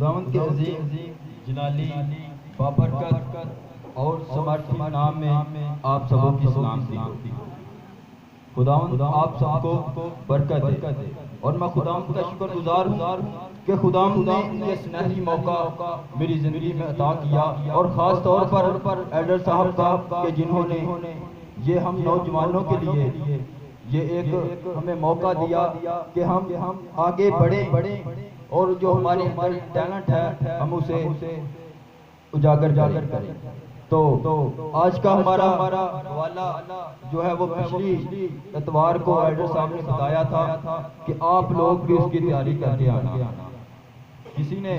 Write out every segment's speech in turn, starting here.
खुदावंद के अजीम जलाली बाबरकत और समर्थी नाम में आप सबों की सलामती हो। खुदावंद आप सबको बरकत दे और मैं खुदावंद का शुक्रगुजार हूँ कि खुदावंद ने ये सुनहरी मौका मेरी ज़िंदगी में अता किया और ख़ास तौर पर एल्डर साहब का कि जिन्होंने ये हम नौजवानों के लिए ये एक हमें मौका दिया कि हम आगे बढ़ें और जो हमारे अंदर टैलेंट है हम उसे उजागर करें। तो आज का हमारा हवाला जो है वो पिछली इतवार को एल्डर साहब ने बताया था कि आप लोग भी उसकी तैयारी करके आना। किसी ने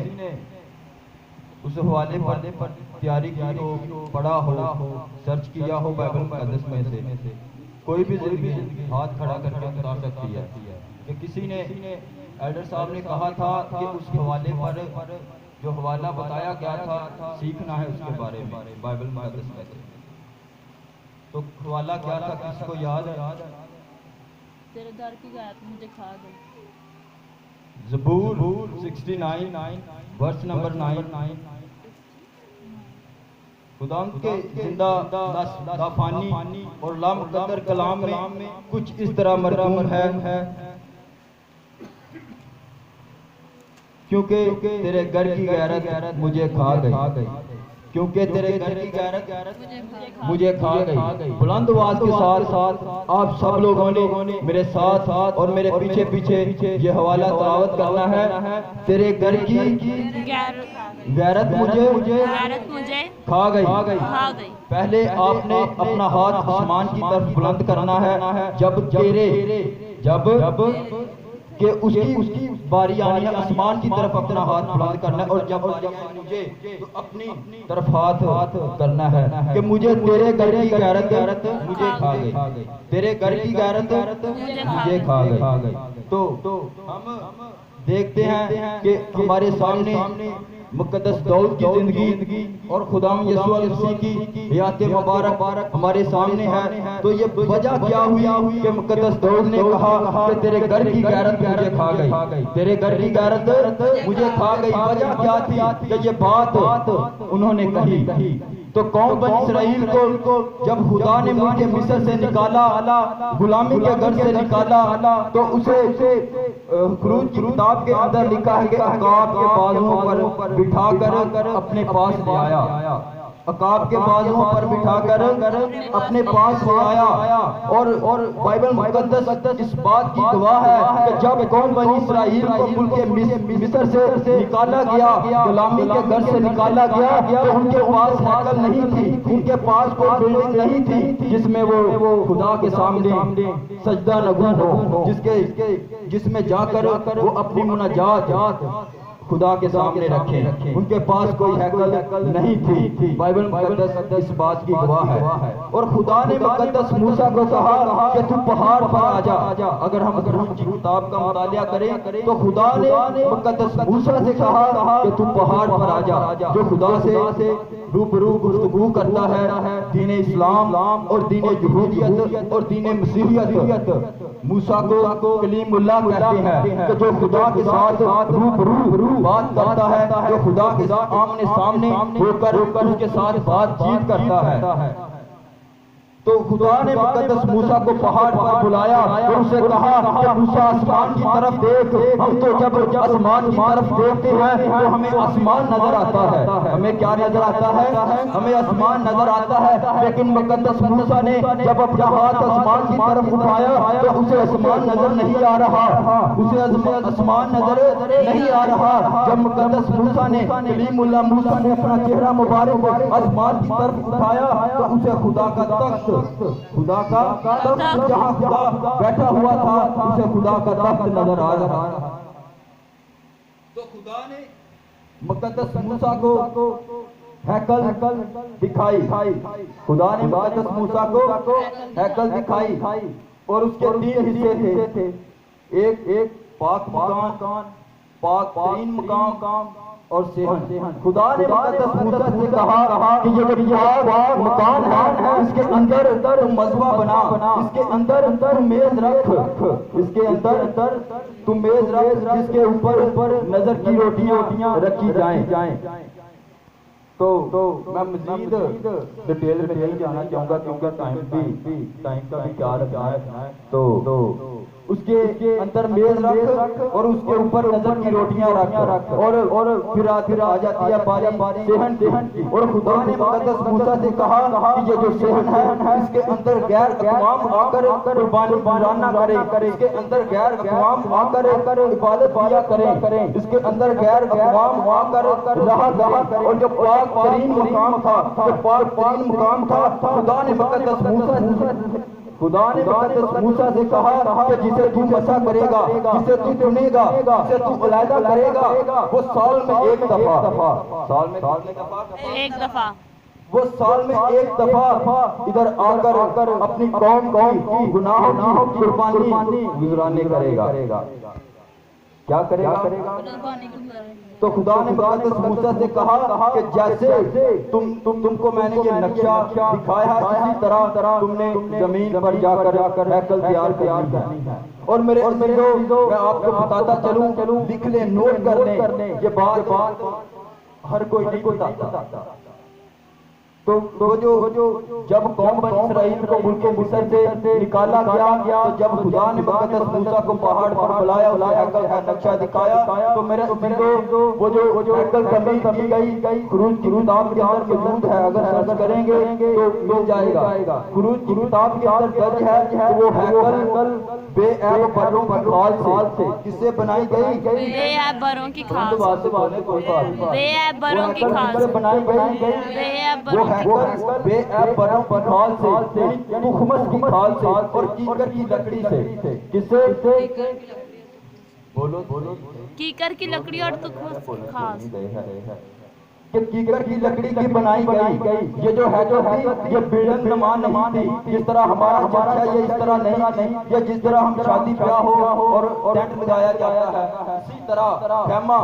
उस हवाले पर तैयारी की हो, पढ़ा हो, सर्च किया हो बाइबल मुक़द्दस में से, कोई भी जिंदगी हाथ खड़ा करके बता सकती है कि किसी ने एल्डर साहब ने कहा था कि उस हवाले पर जो हवाला बताया गया था सीखना है उसके बारे में बाइबल मुक़द्दस में से। तो हवाला क्या था, किसी को याद है? तेरे दर की गायत मुझे खा गई। ज़बूर 69 वर्स नंबर 9। खुदावंद के जिंदा दाफानी और लामुक़द्दर कलाम में कुछ इस तरह मरकूम है, क्योंकि तेरे घर की गैरत मुझे खा गई, क्योंकि तेरे घर की गैरत मुझे खा गई। बुलंद आवाज के साथ आप सब लोगों ने मेरे साथ और मेरे पीछे ये हवाला तिलावत करना है। तेरे घर की गैरत मुझे खा गई। पहले आपने अपना हाथ आसमान की तरफ बुलंद करना है। जब कि उसकी बारी आनी है, आसमान की तरफ अपना हाथ बुलंद करना है, और जब बारी आनी मुझे तो अपनी तरफ हाथ करना है कि मुझे तेरे घर की गैरत मुझे खा गई, तेरे घर की गैरत मुझे खा गई। तो हम देखते हैं कि हमारे सामने मुक़द्दस दाऊद की जिंदगी और खुदावंद यीशु मसीह की हयात मुबारक हमारे सामने है। तो ये वजह क्या हुई कि मुक़द्दस दाऊद ने कहा कि तेरे घर की गैरत मुझे खा गई, तेरे घर की गैरत मुझे खा गई। वजह क्या थी कि ये बात उन्होंने कही। तो कौम बनी इस्राएल को जब खुदा ने मुल्क मिस्र से निकाला, गुलामी के घर से निकाला, तो उसे खुरूज की किताब के अंदर लिखा है कि अकाब के बाजुओं पर बिठाकर अपने पास ले आया, अकाब के बाजुओं पर बिठाकर अपने पास ले आया। और बाइबल मुक़द्दस इस बात की गवाह है कि जब कौम बनी इस्राएल को मुल्क मिस्र से निकाला गया, गुलामी के घर से निकाला गया, तो उनके पास हैकल नहीं थी, उनके पास कोई बिल्डिंग नहीं थी जिसमें वो खुदा के सामने सजदा नगू हो, जिसमें जाकर वो अपनी मुनाजात खुदा के सामने रखे। उनके पास कोई हैकल नहीं थी। बाइबल मुक़द्दस इस बात की गवाह है। और खुदा ने मुक़द्दस मूसा को कहा कि तू पहाड़ पर आ जा। अगर हम की किताब का मुतालिया करें तो खुदा ने मुक़द्दस मूसा से कहा कि तू पहाड़ पर आ जा। जो खुदा से रूबरू गुफ्तगू करता है दीन इस्लाम और दीन यहूदियत और दीन मसीहियत, मूसा को कलीमुल्लाह कहते हैं कि जो खुदा के साथ रूबरू बात करता है, जो खुदा के साथ आमने सामने होकर उसके साथ बातचीत करता है। तो खुदा ने मुक़द्दस मूसा को पहाड़ पर बुलाया और उसे कहा कि मूसा आसमान की तरफ देख। हम तो जब आसमान की तरफ देखते हैं तो हमें आसमान नजर आता है। हमें क्या नजर आता है? हमें आसमान नजर आता है। लेकिन मुक़द्दस मूसा ने जब अपना हाथ आसमान की तरफ उठाया तो उसे आसमान नजर नहीं आ रहा, उसे आसमान नजर नहीं आ रहा। जब मुक़द्दस मूसा ने कलीमुल्लाह मूसा ने अपना चेहरा मुबारक आसमान की तरफ उठाया तो उसे खुदा का तख्त, खुदा का तख्त जहां खुदा बैठा हुआ था, उसे खुदा का तख्त नजर आ रहा। तो खुदा ने मुक़द्दस मूसा को हैकल दिखाई, खुदा ने मुक़द्दस मूसा को हैकल दिखाई और उसके 3 हिस्से थे। एक पाक मकान, पाक तरीन मकाम और सेहन। खुदा ने मुकद्दस मूसा से कहा कि ये जो पाक मकान है इसके अंदर तुम मज़बा बना, इसके अंदर तुम मेज रख, इसके अंदर तुम मेज रख जिसके ऊपर नजर की रोटियां रखी जाएं। तो मैं मजीद डिटेल में नहीं जाना चाहूंगा क्योंकि टाइम का भी ख्याल रखना है। तो उसके अंदर मेज रख और उसके ऊपर नजर की रोटियां रख और फिर आ जाती है बारी सेहन की। और खुदा ने मुकद्दस मूसा से कहा कि ये जो सेहन है इसके अंदर गैर अक़वाम आकर कुर्बानी गुज़राना करे, इसके अंदर गैर अक़वाम आकर इबादत किया करें, इसके अंदर गैर अक़वाम आकर रहा करें। और जो पाक तरीन मुकाम था, खुदा ने मुकद्दस मूसा से कहा कि जिसे तू मसा करेगा, जिसे तू चुनेगा, जिसे तू अलहदा करेगा, वो साल में एक दफा वो साल में एक दफा इधर आकर अपनी कौम की गुनाहों की कुर्बानी गुज़राने करेगा। क्या करेगा? तो खुदा ने मुकद्दस मूसा से कहा कि जैसे तुमको मैंने ये नक्शा दिखाया है इसी तरह तुमने जमीन पर जाकर हैकल तैयार करनी है। और मेरे अज़ीज़ों मैं आपको बताता चलूं, लिख ले, नोट कर लें, ये बात हर कोई नहीं बताता। तो जो जब कौम बनी इसराइल को मुल्क मिस्र से निकाला गया, तो जब खुदा ने मुकद्दस मूसा को पहाड़ पर बुलाया, हैकल का नक्शा दिखाया, तो मेरे वो जो हैकल तमीर की गई खुरूज की किताब के अंदर मौजूद है। अगर सर्च करेंगे तो मिल जाएगा। खुरूज की किताब के अंदर दर्ज है कि वो हैकल बेऐब बरों की खाल से किससे बनाई गई? बेऐब बरों की खाल से बनाई गई। बेऐब बरों की खाल से, तुखमस की खाल से और कीकर की लकड़ी से। किससे? बोलो कीकर की लकड़ी और तुखमस की खाल से कि कीकर की लकड़ी की बनाई गई। ये जो है ये बिल्डन नमा नहीं थी जिस तरह हमारा चर्च है, ये इस तरह नहीं, ये जिस तरह हम शादी ब्याह हो और टेंट लगाया जाता है, इसी तरह खेमा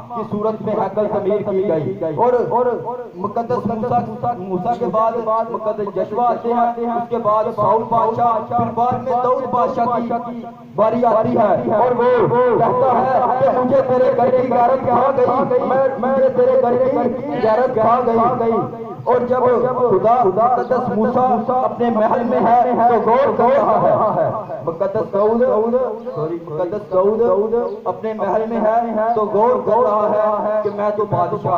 की सूरत में हैकल तमीर की गई। और मुकद्दस मूसा के बाद मुकद्दस यशवा आते हैं, उसके बाद साउल बादशाह, फिर बाद में दाऊद बादशाह की बारी आती है। और वो कहता है कि मुझे तेरे घर की गैरत कहाँ गई, मुझे तेरे घर की गैरत कहाँ गई। और जब खुदा मुकद्दस मूसा अपने महल में है तो गौर कर रहा है। मुकद्दस दाऊद अपने महल में है तो गौर कर रहा है कि मैं तो बादशाह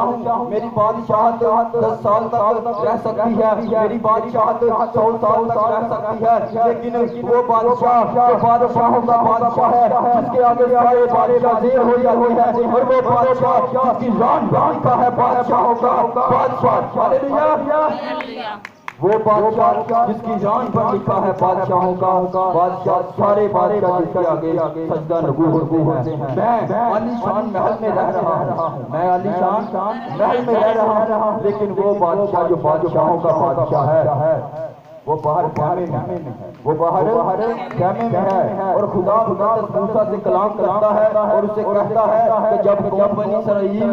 हूँ, मेरी बादशाहत 10 साल तक रह सकती है, मेरी बादशाहत 100 साल तक रह सकती है। लेकिन वो बादशाहों का बादशाह है जिसके आगे सारे बादशाह ज़ेर हो जाते हैं। और वो बादशाह जिसकी जान का है, बादशाह वो बादशाह जिसकी जान पर लिखा है बादशाहों का बादशाह, सारे बादशाह जिसके आगे सजदा नगू होते हैं। मैं आलीशान महल में रह रहा हूँ, मैं आलीशान महल में रह रहा हूँ, लेकिन वो बादशाह जो बादशाहों का बादशाह है वो बाहर खेमे में है, वो बाहर खेमे में है। और खुदा मुकद्दस मूसा से कलाम करता है और उसे कहता है कि जब कौम बनी इसराइल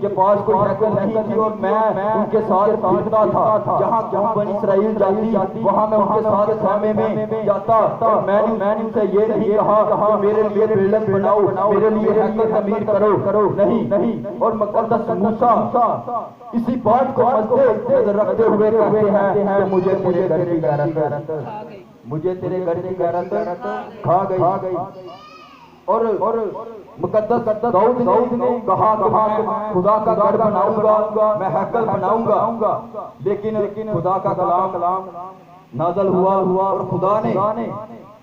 के पास कोई हैकल नहीं थी और मैं उनके साथ फिरता था, जहाँ कौम बनी इसराइल जाती वहाँ मैं उनके साथ खेमे में जाता। और मैंने उनसे ये नहीं कहा कि मेरे लिए बिल्डिंग बनाओ, मेरे लिए हैकल तमीर करो, नहीं। और मुकद्दस मूसा इसी बात को नजर रखते हुए कहते हैं कि मुझे तेरे घर की गैरत खा गई। और मुकद्दस दाऊद ने कहा कि मैं खुदा का घर बनाऊंगा, मैं हैकल बनाऊंगा। लेकिन खुदा का कलाम नाज़िल हुआ और खुदा ने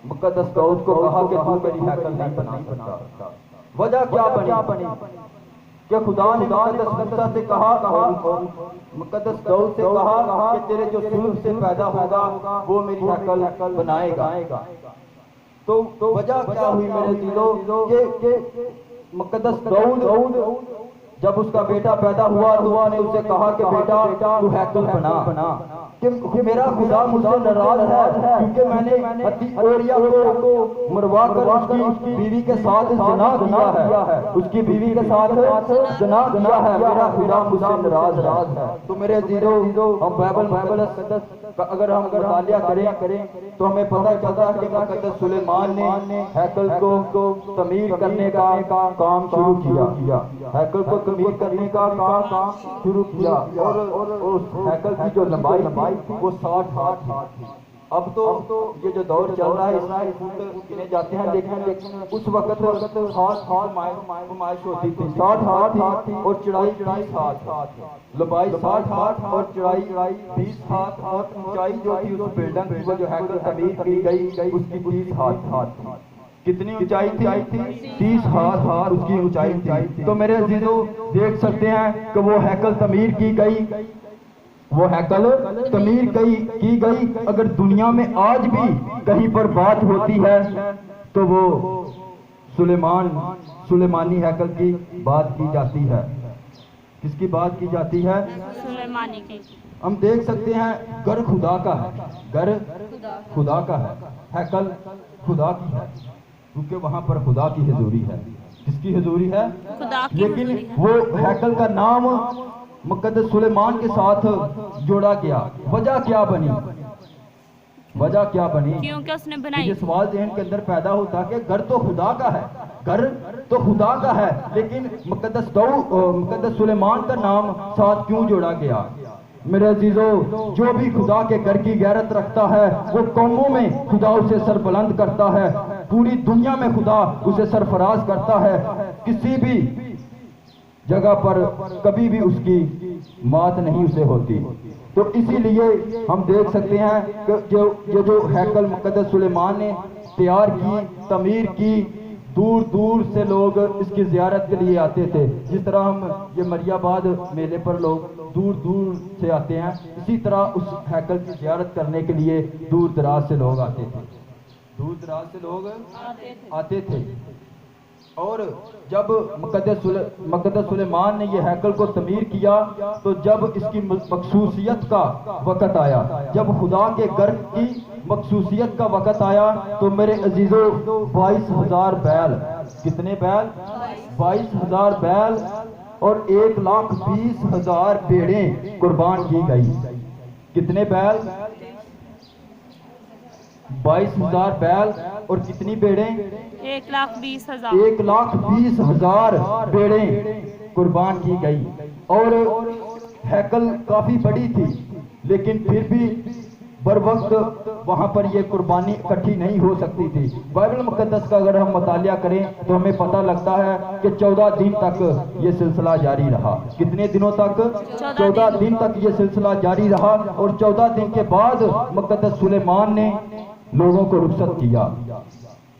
मुकद्दस दाऊद को कहा कि तू मेरी हैकल नहीं बना सकता। वजह क्या बनी कि खुदा ने मुकद्दस मूसा से कहा, मुकद्दस दाऊद से कहा कि तेरे जो सुल्ब से पैदा होगा वो मेरी हैकल बनाएगा। तो वजह क्या हुई मेरे दिलों के मुकद्दस दाऊद जब उसका बेटा पैदा हुआ ने उसे कहा कि बेटा तू हैकल बना। कि मेरा खुदा मुझसे नाराज है क्योंकि मैंने ओरिया को मरवा कर उसकी बीवी के साथ जना किया है, उसकी बीवी के साथ जना किया है। मेरा खुदा मुझसे नाराज है। तो मेरे अजीजों, हम बाइबल का अगर हम मुतालिया करें तो हमें पता चलता है कि मुकद्दस सुलेमान ने हैकल को तमीर करने का काम शुरू किया, हैकल को तमीर करने का काम शुरू किया। और उस हैकल की जो लंबाई वो 60 हाथ थी। अब तो ये जो दौर चल रहा है इसमें फुट गिने जाते हैं, लेकिन उस वक्त 60 नुमाइश होती थी। 60 हाथ थी और चौड़ाई 20 हाथ, लंबाई 60 हाथ और चौड़ाई 20 हाथ, और ऊंचाई जो थी उस बिल्डिंग की, वो जो हैकल तमीर की गई उसकी 30 हाथ थी। कितनी ऊंचाई थी? 30 हाथ उसकी ऊंचाई थी। तो मेरे अजीजों, देख सकते हैं कि वो हैकल तमीर की गई, वो हैकल तमीर की गई। अगर दुनिया में आज भी कहीं पर बात होती है तो वो सुलेमानी हैकल की बात की जाती है। किसकी बात की जाती है? सुलेमानी की। हम देख सकते हैं घर खुदा का है, घर खुदा का है, हैकल खुदा की है, क्योंकि वहां पर खुदा की हुजूरी है। किसकी हुजूरी है? खुदा की। लेकिन वो हैकल का नाम मुकद्दस सुलेमान के साथ जोड़ा गया। वजह क्या बनी? वजह क्या बनी? क्योंकि उसने बनाई। ये सवाल ज़हन के अंदर पैदा होता कि घर तो खुदा का है, घर तो खुदा का है, लेकिन मुकद्दस सुलेमान का नाम साथ क्यों जोड़ा गया? मेरे अजीजों, जो भी खुदा के घर की गैरत रखता है वो कौमों में खुदा उसे सरबुलंद करता है, पूरी दुनिया में खुदा उसे सरफराज करता है। किसी भी जगह पर कभी भी उसकी मात नहीं उसे होती। तो इसीलिए हम देख सकते हैं कि जो हैकल मुकद्दस सुलेमान ने तैयार की, तमीर की, दूर दूर से लोग इसकी ज़ियारत के लिए आते थे। जिस तरह हम ये मरियाबाद मेले पर लोग दूर दूर से आते हैं, इसी तरह उस हैकल की ज़ियारत करने के लिए दूर दराज से लोग आते थे, दूर दराज से लोग आते थे। और जब मुकद्दस सुलेमान ने यह हैकल को तमीर किया, तो जब इसकी मखसूसियत का वक़्त आया, जब खुदा के घर की मखसूसियत का वक़्त आया, तो मेरे अजीजों 22,000 बैल, कितने बैल? 22,000 बैल और 1,20,000 भेड़ें कुर्बान की गई। कितने बैल? 22,000 बैल और कितनी भेड़ें? 1,20,000। 1,20,000 भेड़ें कुर्बान की गई। और हैकल काफी बड़ी थी, लेकिन फिर भी बर वक्त वहां पर यह कुर्बानी इकट्ठी नहीं हो सकती थी। बाइबल मुकद्दस का अगर हम मुतालिया करें तो हमें पता लगता है कि 14 दिन तक ये सिलसिला जारी रहा। कितने दिनों तक? 14 दिन तक ये सिलसिला जारी रहा। और 14 दिन के बाद मुकद्दस सुलेमान ने लोगों को रुखसत किया।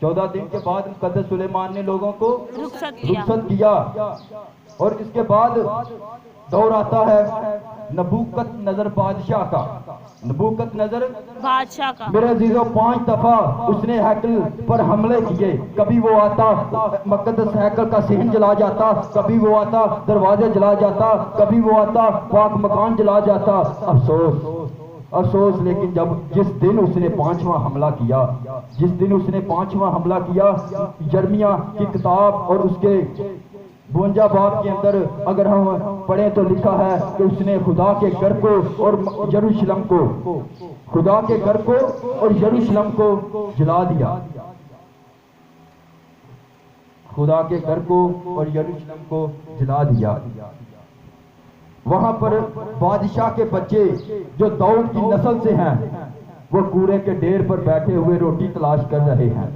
14 दिन के बाद मुकद्दस सुलेमान ने लोगों को रुखसत किया। और इसके बाद दौर आता है नबूकतनजर बादशाह का। नबूकतनजर बादशाह का मेरे अजीजों 5 दफा उसने हैकल पर हमले किए। कभी वो आता मुकद्दस हैकल का सहन जला जाता, कभी वो आता दरवाजे जला जाता, कभी वो आता पाक मकान जला जाता। अफसोस, लेकिन जिस दिन उसने 5वां हमला किया, जिस दिन उसने 5वां हमला किया, यिर्मयाह की किताब और उसके 52 बाब के अंदर अगर हम पढ़ें तो लिखा है कि उसने खुदा के घर को और यरूशलेम को, खुदा के घर को और यरूशलेम को जला दिया। खुदा के घर को और यरूशलेम को जला दिया। वहां पर बादशाह के बच्चे जो दाऊद की नस्ल से हैं, वो कूड़े के ढेर पर बैठे हुए रोटी तलाश कर रहे हैं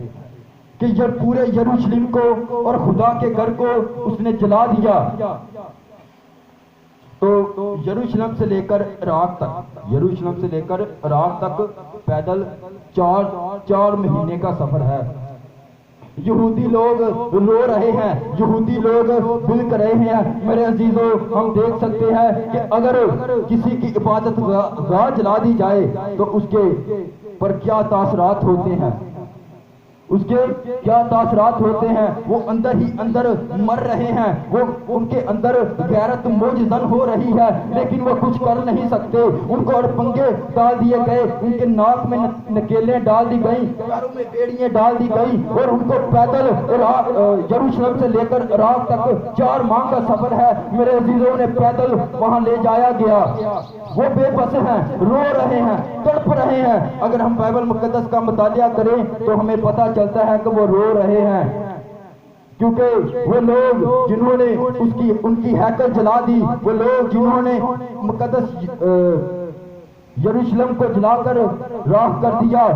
कि पूरे यरूशलेम को और खुदा के घर को उसने जला दिया। तो यरूशलेम से लेकर इराक तक पैदल 4 महीने का सफर है। यहूदी लोग रो रहे हैं, यहूदी लोग बिलक रहे हैं। मेरे अजीजों, हम देख सकते हैं कि अगर किसी की इबादत गाह जला दी जाए तो उसके पर क्या तासरात होते हैं। उसके क्या तासरात होते हैं, वो अंदर ही अंदर मर रहे हैं, वो उनके अंदर गैरत मोजजन हो रही है, लेकिन वो कुछ कर नहीं सकते। उनको अड़पंगे डाल दिए गए, उनके नाक में नकेलें डाल दी गई, पैरों में बेड़ियां डाल दी गई और उनको पैदल यरूशलेम से लेकर इराक तक 4 माह का सफर है मेरे अजीजों, ने पैदल वहां ले जाया गया। वो बेबस हैं, रो रहे हैं, तड़प रहे हैं। अगर हम बाइबल मुकद्दस का मुतालिया करें तो हमें पता चलता है कि वो रो रहे हैं, क्योंकि वो लोग जिन्होंने उनकी हैकल जला दी, वो लोग जिन्होंने मुकद्दस यरूशलेम को जलाकर राख कर दिया,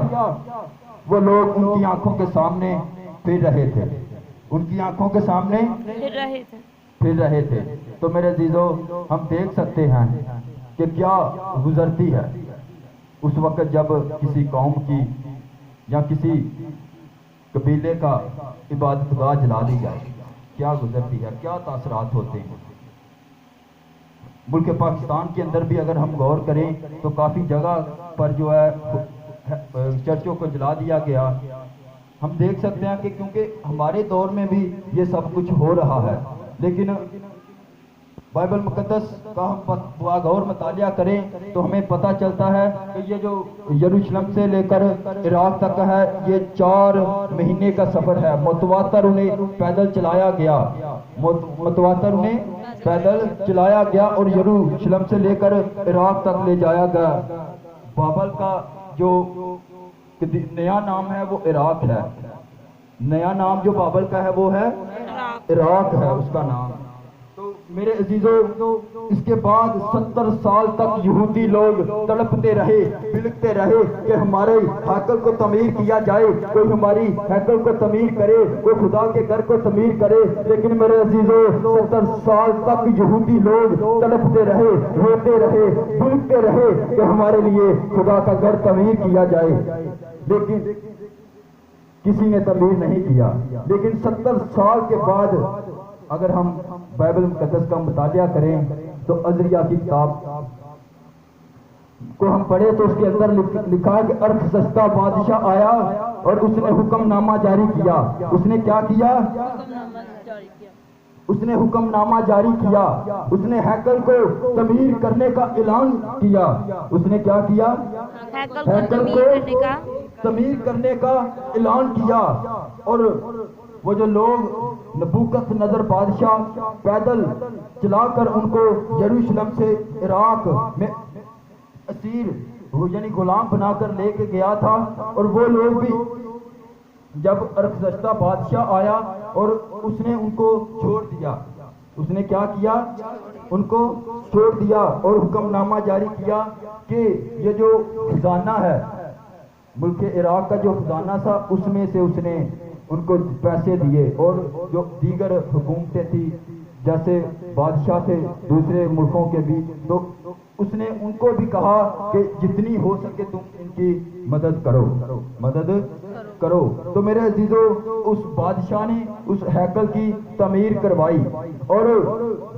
वो लोग उनकी आंखों के सामने फिर रहे थे, उनकी आंखों के सामने फिर रहे थे। तो मेरे अजीजों, हम देख सकते हैं कि क्या गुजरती है उस वक्त जब किसी कौम की या किसी कबीले का इबादतगाह जला दी जाए, क्या गुजरती है, क्या तासरात होते हैं। मुल्क पाकिस्तान के अंदर भी अगर हम गौर करें तो काफ़ी जगह पर जो है चर्चों को जला दिया गया। हम देख सकते हैं कि क्योंकि हमारे दौर में भी ये सब कुछ हो रहा है, लेकिन बाइबल मुकद्दस का हम गौर मुतालिया करें तो हमें पता चलता है कि ये जो यरूशलेम से लेकर इराक तक है, ये 4 महीने का सफर है। मुतवातर उन्हें पैदल चलाया गया, मुतवातर उन्हें पैदल चलाया गया और यरूशलेम से लेकर इराक तक ले जाया गया। बाबल का जो नया नाम है वो इराक है, नया नाम जो बाबल का है वो है इराक है उसका नाम। तो मेरे अजीजों, इसके बाद 70 साल तक यहूदी लोग तड़पते रहे, बिलखते रहे कि हमारे हैकल को तमीर किया जाए, कोई हमारी हैकल को तमीर करे, कोई खुदा के घर को तमीर करे। लेकिन मेरे अजीजों, 70 साल तक यहूदी लोग तड़पते रहे, रोते रहे, बिलखते रहे कि हमारे लिए खुदा का घर तमीर किया जाए, लेकिन किसी ने तमीर नहीं किया। लेकिन 70 साल के बाद अगर हम बाइबल मुकद्दस का मुतालिया करें तो अज़रिया की किताब को हम पढ़े तो उसके अंदर लिखा है कि अरखसस्ता बादशाह आया और उसने हुक्मनामा जारी किया। उसने क्या किया? उसने हुक्मनामा जारी किया, उसने हैकल को तमीर करने का ऐलान किया। उसने क्या किया? हैकल को तमीर करने का ऐलान किया। और वो जो लोग नबूकदनेस्सर बादशाह पैदल चलाकर उनको यरूशलेम से इराक में असीर यानी गुलाम बनाकर लेके गया था, और वो लोग भी जब अरखसस्ता बादशाह आया और उसने उनको छोड़ दिया, उसने क्या किया? उनको छोड़ दिया और हुक्मनामा जारी किया कि ये जो खजाना है, मुल्क इराक का जो खजाना था, उसमें से उसने उनको पैसे दिए। और जो दीगर हुकूमतें थी जैसे बादशाह थे दूसरे मुल्कों के भी, तो उसने उनको भी कहा कि जितनी हो सके तुम इनकी मदद करो, मदद करो। तो मेरे अजीजों, उस बादशाह ने उस हैकल की तमीर करवाई। और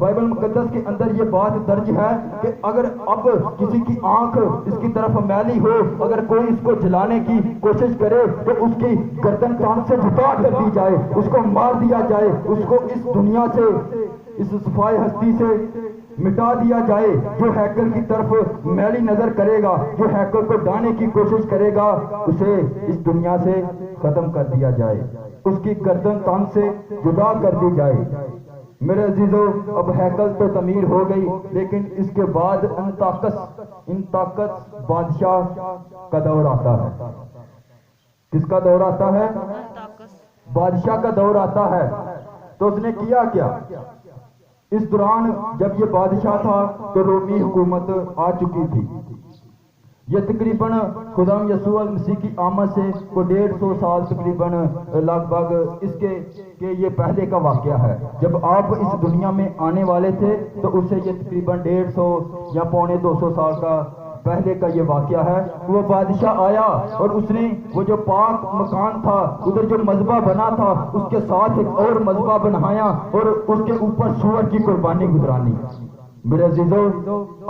बाइबल मुकद्दस के अंदर ये बात दर्ज है कि अगर अब किसी की आंख इसकी तरफ मैली हो, अगर कोई इसको जलाने की कोशिश करे तो उसकी गर्दन कान से जुदा कर दी जाए, उसको मार दिया जाए, उसको इस दुनिया से, इस सफाई हस्ती से मिटा दिया जाए। जो हैकल की तरफ मैली नजर करेगा, जो हैकल को डालने की कोशिश करेगा, उसे इस दुनिया से खत्म कर दिया जाए, उसकी गर्दन कान से जुदा कर दी जाए। मेरे अजीजों, अब हैकल तो तमीर हो गई, लेकिन इसके बाद इन ताकत बादशाह का दौर आता है। किसका दौर आता है? बादशाह का दौर आता है। तो उसने किया क्या? इस दौरान जब ये बादशाह था तो रोमी हुकूमत आ चुकी थी। ये तकरीबन खुदाम यसूअल मसीह की आमद से को 150 साल तकरीबन लगभग इसके के ये पहले का वाक़या है। जब आप इस दुनिया में आने वाले थे तो उससे ये तकरीबन 150 या पौने 200 साल का पहले का ये वाक़या है। वो बादशाह आया और उसने वो जो पाक मकान था, उधर जो मज़बा बना था, उसके साथ एक और मज़बा बनाया और उसके ऊपर सूअर की कुर्बानी गुजरानी। मेरे अजीजों,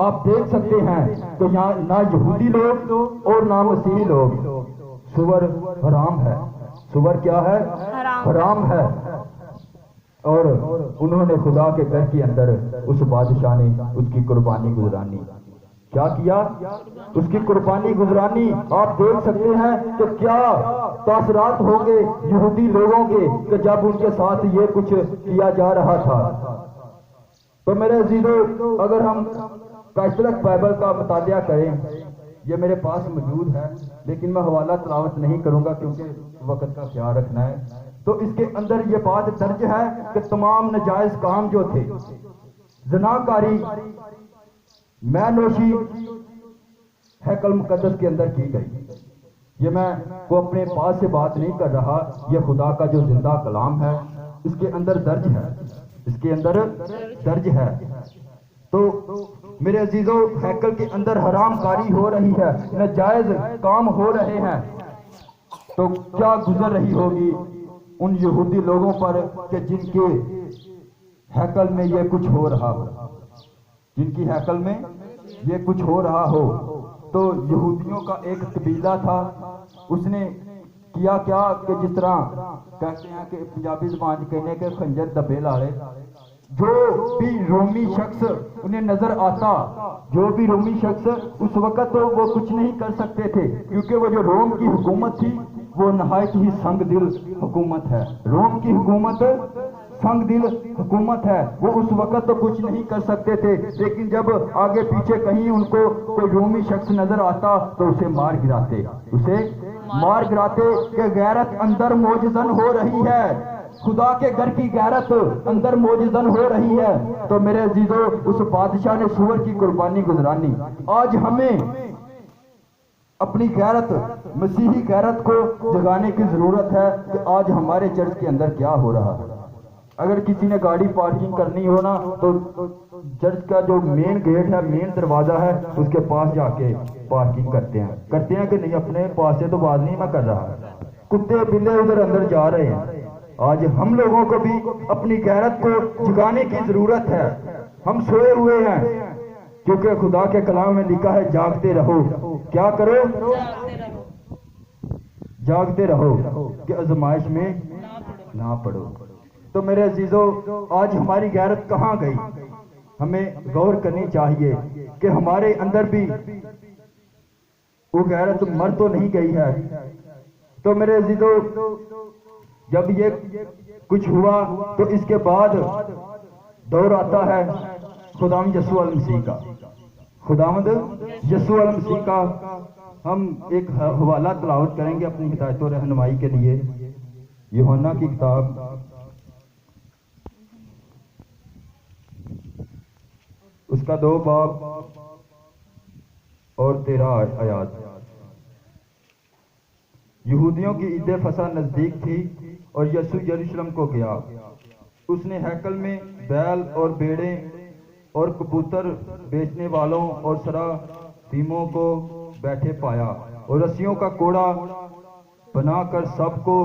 आप देख सकते हैं तो यहाँ ना यहूदी लोग और ना मसीही लोग, सूअर हराम है, सुअर क्या है? हराम है। और उन्होंने खुदा के घर के अंदर उस बादशाह ने उसकी कुर्बानी गुजरानी। क्या किया? उसकी कुर्बानी गुजरानी। आप देख सकते हैं कि क्या तासरात होंगे यहूदी लोगों के कि जब उनके साथ ये कुछ किया जा रहा था। तो मेरे अजीजों, अगर हम कैथलिक बाइबल का मुतालिया करें, ये मेरे पास मौजूद है, लेकिन मैं हवाला तलावत नहीं करूंगा क्योंकि वक्त का ख्याल रखना है। तो इसके अंदर ये बात दर्ज है कि तमाम नाजायज काम जो थे, जनाकारी, मैनोशी हैकल मुकद्दस के अंदर की गई। ये मैं को अपने पास से बात नहीं कर रहा, ये खुदा का जो जिंदा कलाम है इसके अंदर दर्ज है, इसके अंदर दर्ज है। तो मेरे अजीजों, हैकल के अंदर हराम कारी हो रही है, नाजायज काम हो रहे हैं, तो क्या गुजर रही होगी उन यहूदी लोगों पर कि जिनके हैकल में ये कुछ हो रहा हो, जिनकी हैकल में ये कुछ हो रहा हो। तो यहूदियों का एक कबीला था, उसने किया क्या कि जिस तरह कहते हैं कि पंजाबी ज़बान कहने के खंजर दबे लाले, जो भी रोमी शख्स उन्हें नजर आता, जो भी रोमी शख्स, उस वक्त तो वो कुछ नहीं कर सकते थे क्योंकि वो जो रोम की हुकूमत थी वो नहायत ही संग दिल हुकूमत है। रोम की हुकूमत संग दिल हुकूमत है, वो उस वक्त तो कुछ नहीं कर सकते थे, लेकिन जब आगे पीछे कहीं उनको कोई रोमी शख्स नजर आता तो उसे मार गिराते, उसे मार गिराते। कि गैरत अंदर मोजजन हो रही है, खुदा के घर की गैरत अंदर मोजजन हो रही है। तो मेरे अजीजों, उस बादशाह ने सूअर की कुर्बानी गुजरानी। आज हमें अपनी गैरत, मसीही गैरत को जगाने की जरूरत है कि आज हमारे चर्च के अंदर क्या हो रहा है। अगर किसी ने गाड़ी पार्किंग करनी हो ना, तो चर्च का जो मेन गेट है, मेन दरवाजा है, उसके पास जाके पार्किंग करते हैं कि नहीं? अपने पास से तो बात नहीं मैं कर रहा, कुत्ते बिल्ले उधर अंदर जा रहे हैं। आज हम लोगों को भी अपनी गैरत को जगाने की जरूरत है। हम सोए हुए हैं क्योंकि खुदा के कलाम में लिखा है जागते रहो। क्या करो? जागते रहो कि आजमाइश में ना पड़ो। तो मेरे अजीजों, आज हमारी गैरत कहाँ गई? हमें गौर करनी चाहिए कि हमारे अंदर भी वो गैरत मर तो नहीं गई है। तो मेरे अजीजों, जब ये कुछ हुआ तो इसके बाद दौर आता है खुदावंद यीशु अलैहि मसीह का। खुदावंद यीशु अलैहि मसीह का हम एक हवाला तलावत करेंगे अपनी हिदायत और रहनुमाई के लिए। यूहन्ना की किताब उसका 2 बाब और 13 आयात। यहूदियों की ईद फसह नजदीक थी और यीशु यरूशलेम को गया। उसने हैकल में बैल और भेड़े और कबूतर बेचने वालों और सराफीमों को बैठे पाया और रस्सियों का कोड़ा बनाकर सबको,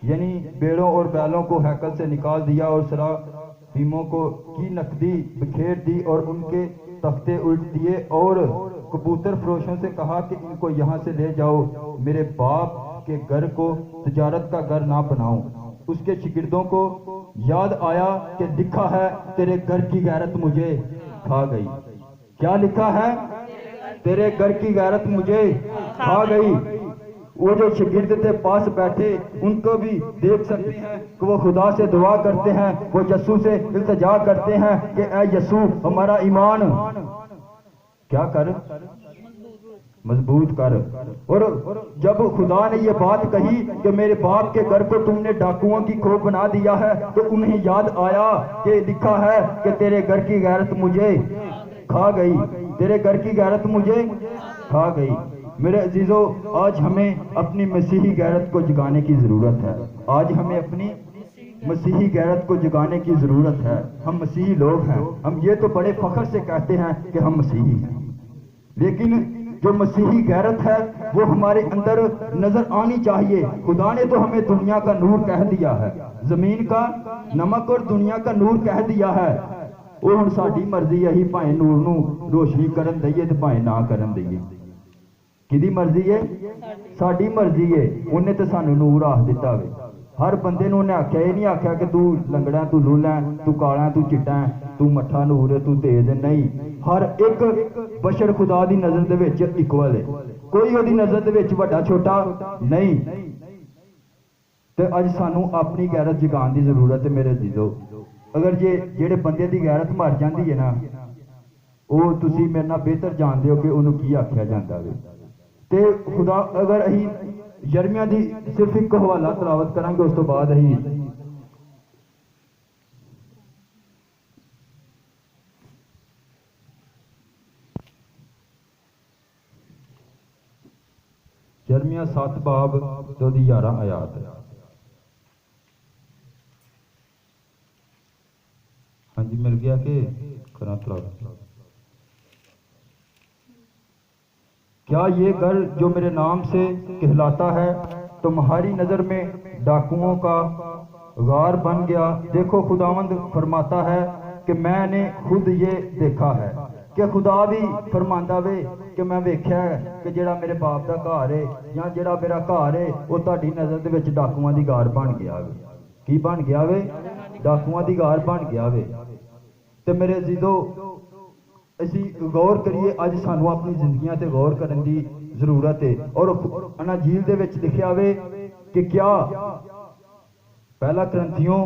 यानी भेड़ों और बैलों को हैकल से निकाल दिया और सराफीमों को की नकदी बिखेर दी और उनके तख्ते उल्ट दिए और कबूतर फरोशों से कहा कि इनको यहाँ से ले जाओ, मेरे बाप के घर को तिजारत का घर ना बनाओ। उसके शिगिर्दों को याद आया कि लिखा है तेरे घर की गैरत मुझे खा गई। क्या लिखा है? तेरे घर की गैरत मुझे खा गई। वो जो शिगिर्द थे पास बैठे, उनको भी देख सकते हैं कि वो खुदा से दुआ करते हैं, वो यीशु से इल्तिजा करते हैं कि ऐ यीशु हमारा ईमान क्या कर, मजबूत कर। और जब खुदा ने ये बात कही कि मेरे बाप के घर को तुमने डाकुओं की खोप बना दिया है, तो उन्हें याद आया कि लिखा है कि तेरे घर की गैरत मुझे खा गई, तेरे घर की गैरत मुझे खा गई। मेरे अजीजों, आज हमें अपनी मसीही गैरत को जगाने की जरूरत है। आज हमें अपनी मसीही गैरत को जगाने की जरूरत है। हम मसीही लोग हैं, हम ये तो बड़े फख्र से कहते हैं कि हम मसीही हैं, लेकिन जो मसीही गैरत है वो हमारे अंदर नजर आनी चाहिए। खुदा ने तो हमें दुनिया का नूर कह दिया है, जमीन का नमक और दुनिया का नूर कह दिया है। वो हुण साडी मर्जी है, भाएं नूर नू रोशनी करन दईए ते भाएं ना करन दईए। किदी मर्जी है? साडी मर्जी है। उन्हें तो सानू नूर आख दिता वे। हर बंदे नूं उन्हें आख्या, ये नहीं आख्या कि तू लंगड़ा, तू लूला, तू काला, तू चिट्टा, तू मट्ठा नूर है, तू तेज है। नहीं, हर एक बशर खुदा दी नजर दे विच इक्वल है। कोई ओदी नजर दे विच वड्डा छोटा नहीं। ते अज सानू अपनी गैरत जगाने की जरूरत है मेरे अजीजो। अगर जे जेड़े बंदे दी गैरत मर जाती है ना, वो तुसी मेरे नाल बेहतर जानते हो कि उन्होंने की आख्या जाता है। ते खुदा अगर अही यरमिया दी सिर्फ एक हवाला तलावत करांगे, उस तो बाद अही यरमिया 7 बाब तो 11 आयात है। हाँ जी, मिल गया कि करा तलावत। क्या ये घर जो मेरे नाम से कहलाता है तुम्हारी नजर में डाकुओं का गार बन गया? देखो, खुदावंद फरमाता है कि मैंने खुद ये देखा है। कि खुदा भी फरमांदा वे कि मैं वेख्या है कि जेड़ा मेरे बाप का घर है या जेड़ा मेरा घर है वो तुहाडी नजर दे विच डाकुआं दी गार बन गया वे। की बन गया वे? डाकुआं दी गार बन गया वे। ते मेरे अजीजो, असी गौर करिए, अज सानू अपनी जिंदगियां ते गौर करने की जरूरत है। और अनाजील दे विच लिखिया वे कि क्या पहला ग्रंथियों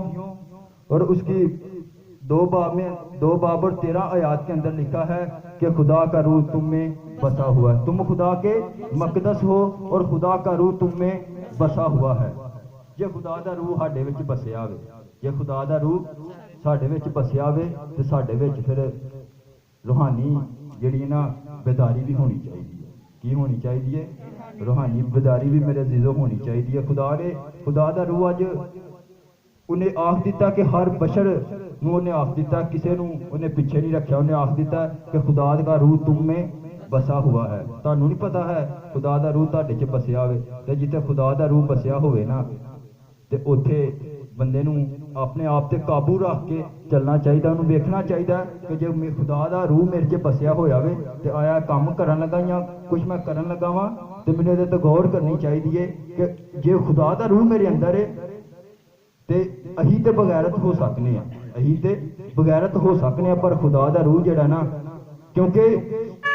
और उसकी 2 बाब और 13 आयात के अंदर लिखा है कि खुदा का रूह तुम में बसा हुआ है। तुम खुदा के मकदस हो और खुदा का रूह तुम में बसा हुआ है। जे खुदा दा रूह साडे विच बसिया वे, जे खुदा दा रूह साडे विच बसिया वे ते साडे विच फिर रूहानी जिहड़ी ना बेदारी भी होनी चाहिए। की होनी चाहिए? रूहानी बेदारी भी मेरे अजीजों होनी चाहिए। खुदा दा रूह अज उन्हें आख दिता कि हर बशर नूं उन्हें आख दिता, किसी नूं उन्हें पीछे नहीं रखा। उन्हें आख दिता कि खुदा का रूह तुम में बसा हुआ है। तुहानू नहीं पता है खुदा दा रूह तुहाडे च बसिया होवे? ते जिथे खुदा दा रूह बसिया होवे ना, ते उत्थे बंदे नूं अपने आप ते काबू रख के चलना चाहिए। उन्हें वेखना चाहिए कि जो खुदा दा रूह मेरे च बसिया होया वे ते आया काम करन लगा या कुछ मैं करन लगा वां, ते मैनूं इहदे ते गौर करनी चाहिए कि जे खुदा दा रूह मेरे अंदर है ते अही ते बगैरत हो सकने हैं, अही ते बगैरत हो सकने हैं। पर खुदा दा रूह जिहड़ा ना, क्योंकि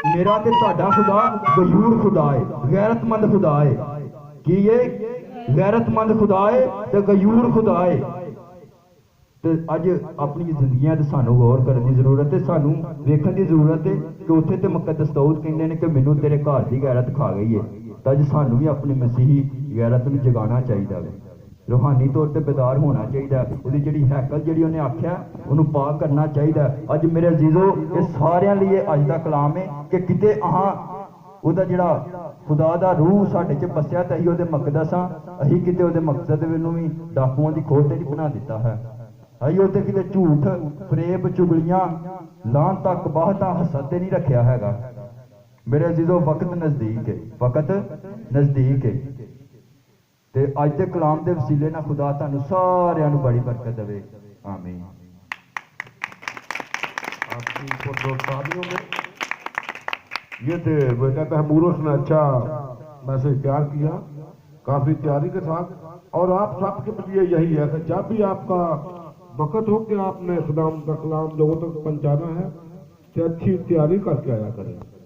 मेरा ते तुहाडा खुदा गयूर खुदा है, गैरतमंद खुदा है। की ये गैरतमंद खुदा है ते गयूर खुदा है। ते अज अपनी जिंदगियां ते सानू गौर करने की जरूरत है, सानू वेखण की जरूरत है कि उत्थे ते मुकद्दस दाऊद कहंदे ने कि मैनू तेरे घर की गैरत खा गई है। तो अज सानू भी अपनी मसीही गैरत नूं जगाना चाहिए, रूहानी तौर पर बेदार होना चाहिए। वो जी हैकल जी उन्हें आख्या उन्होंने पाक करना चाहिए। अज मेरे अजीजो, ये सारिਆਂ लिए अज का कलाम है कि किते अहां उहदा जिहड़ा खुदा दा रूह साडे च बसिया ते असीं उहदे मकदस हां, असीं किते उहदे मकसद नूं भी डाकुआं दी खोह ते नहीं बना दिता है। असीं उत्ते किते झूठ, फरेब, चुगलियां, लान तक, बाहता, हसद ते नहीं रखिया हैगा। मेरे अजीजो, वक्त नजदीक है, वक्त नजदीक है। ते अज के कलाम के वसीले ना खुदा तुहानू सारिਆਂ नू बड़ी बरकत देवे। आमीन। ये थे बेटा तहमूरस ने अच्छा मैसेज तैयार किया, काफी तैयारी के साथ। और आप सबके लिए यही है कि जब भी आपका वक्त हो कि आपने खुदाम का कलाम लोगों तक पहुंचाना है तो अच्छी तैयारी करके आया करें।